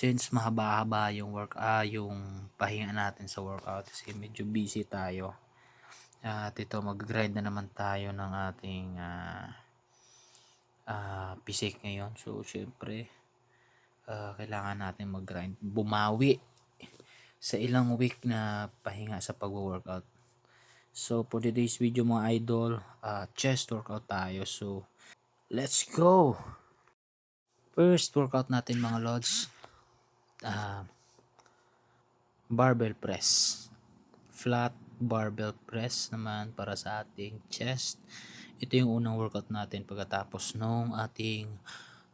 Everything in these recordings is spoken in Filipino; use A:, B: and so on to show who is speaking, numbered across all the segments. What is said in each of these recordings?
A: Since mahaba-haba yung yung pahinga natin sa workout kasi medyo busy tayo. At ito mag-grind na naman tayo ng ating pisik ngayon. So syempre kailangan natin mag-grind. Bumawi sa ilang week na pahinga sa pag-workout. So for today's video mga idol, chest workout tayo. So let's go! First workout natin mga lods, uh, barbell press. Flat barbell press naman para sa ating chest. Ito yung unang workout natin pagkatapos nung ating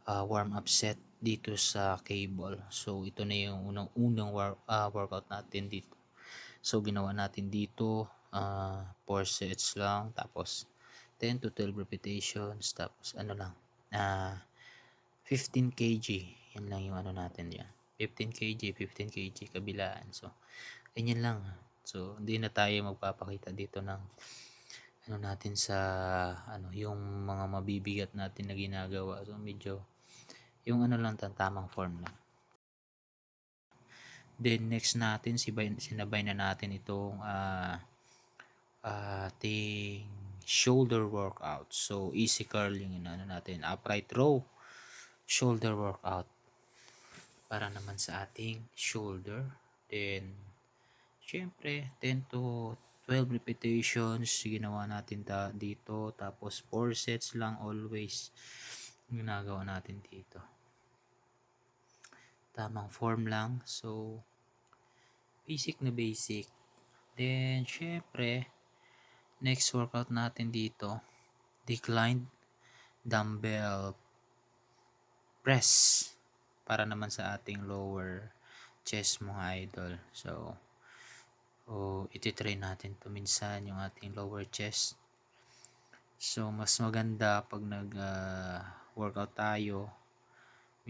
A: warm up set dito sa cable. So ito na yung unang workout natin dito. So ginawa natin dito 4 sets lang, tapos 10 to 12 repetitions, tapos ano lang 15 kg. Yan lang yung ano natin diyan. 15 kg, 15 kg kabilaan. So ganyan lang. So hindi na tayo magpapakita dito ng ano natin sa yung mga mabibigat natin na ginagawa. So medyo yung ano lang, tamang form lang. Then next natin sinabay na natin itong ating shoulder workout. So easy curl yung ano natin, upright row shoulder workout para naman sa ating shoulder. Then syempre 10 to 12 repetitions ginawa natin dito, tapos 4 sets lang always ginagawa natin dito, tamang form lang. So basic na basic. Then syempre next workout natin dito, declined dumbbell press para naman sa ating lower chest mga idol. So iti-try natin to minsan yung ating lower chest. So mas maganda pag nag workout tayo,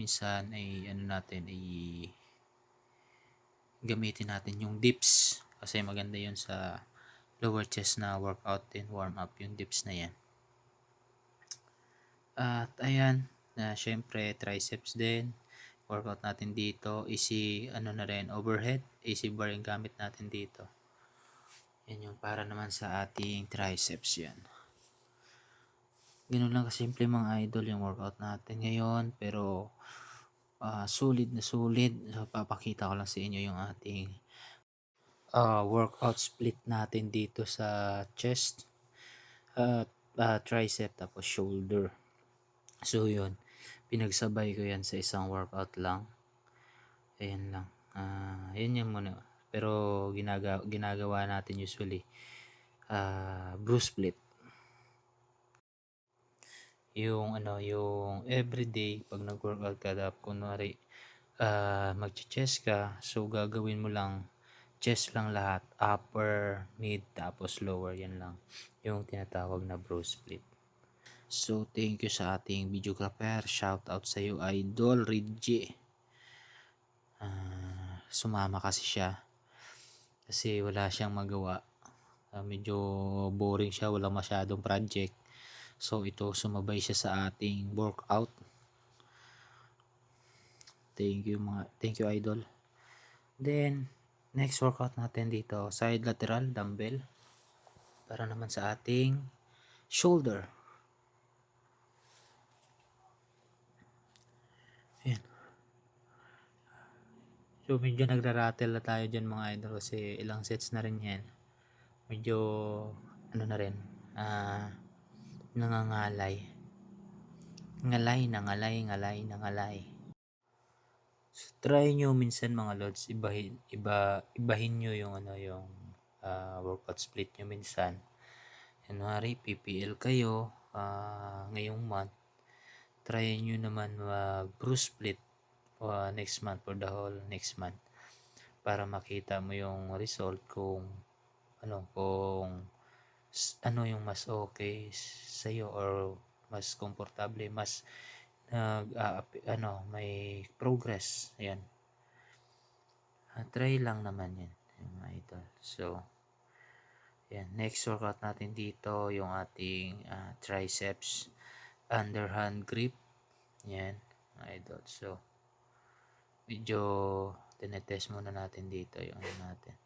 A: minsan ay ano natin, ay gamitin natin yung dips kasi maganda yun sa lower chest na workout din, warm up yung dips na yan. At ayan, syempre triceps din workout natin dito. Easy ano na rin, overhead easy bar yung gamit natin dito. Yan yung para naman sa ating triceps yan. Ganun lang kasimple mga idol yung workout natin ngayon, pero sulit na sulit. So papakita ko lang sa inyo yung ating workout split natin dito sa chest at tricep tapos shoulder. So yun, pinagsabay ko yan sa isang workout lang. Ayan lang. Yun yung muna. Pero ginagawa natin usually bruce split. Yung yung everyday pag nag-workout ka, kunwari mag-chest ka, so gagawin mo lang chest lang lahat, upper, mid, tapos lower, yan lang yung tinatawag na bruce split. So thank you sa ating videographer, shout out sa iyo idol Reggie. Sumama kasi siya kasi wala siyang magawa, medyo boring siya, wala masyadong project, so ito sumabay siya sa ating workout. Thank you idol. Then next workout natin dito, side lateral dumbbell para naman sa ating shoulder. Ayan. So medyo nagra-rattle na tayo dyan mga idol kasi ilang sets na rin yan. Medyo ano na rin, nangangalay. Ngalay. So, try nyo minsan mga lods, ibahin nyo yung yung workout split nyo minsan. Kunwari PPL kayo ngayong month, try nyo naman mag bruce split next month, for the whole next month, para makita mo yung result kung ano yung mas okay sa iyo or mas komportable, mas may progress. Ayan. Try lang naman yan mga idol. So yan, next workout natin dito yung ating triceps underhand grip. Yan mga idol. So medyo tinetest muna natin dito yung ano natin,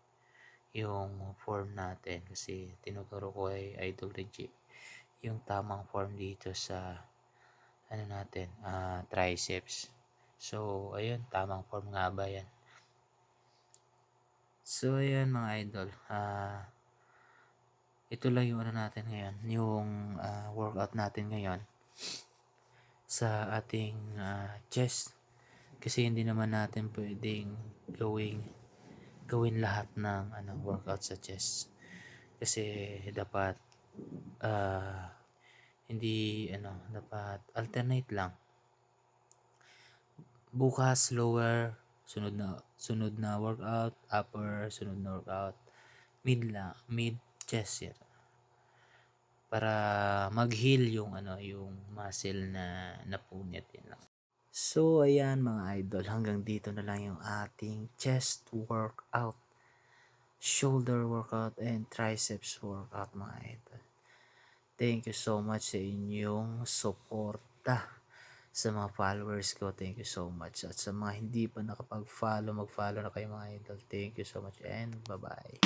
A: yung form natin, kasi tinuturo ko ay Idol Reggie yung tamang form dito sa ano natin, triceps. So ayun, tamang form nga ba yan? So ayan mga idol, ito lang yung ano natin ngayon, yung workout natin ngayon sa ating chest, kasi hindi naman natin pwedeng gawin lahat ng workout sa chest, kasi dapat hindi dapat alternate lang. Bukas lower, sunod na workout upper, sunod na workout mid chest yan, para mag-heal yung yung muscle na napunit yun lang. So ayan mga idol, hanggang dito na lang yung ating chest workout, shoulder workout, and triceps workout mga idol. Thank you so much sa inyong suporta, sa mga followers ko. Thank you so much. At sa mga hindi pa nakapag-follow, mag-follow na kayo mga idol. Thank you so much and bye-bye.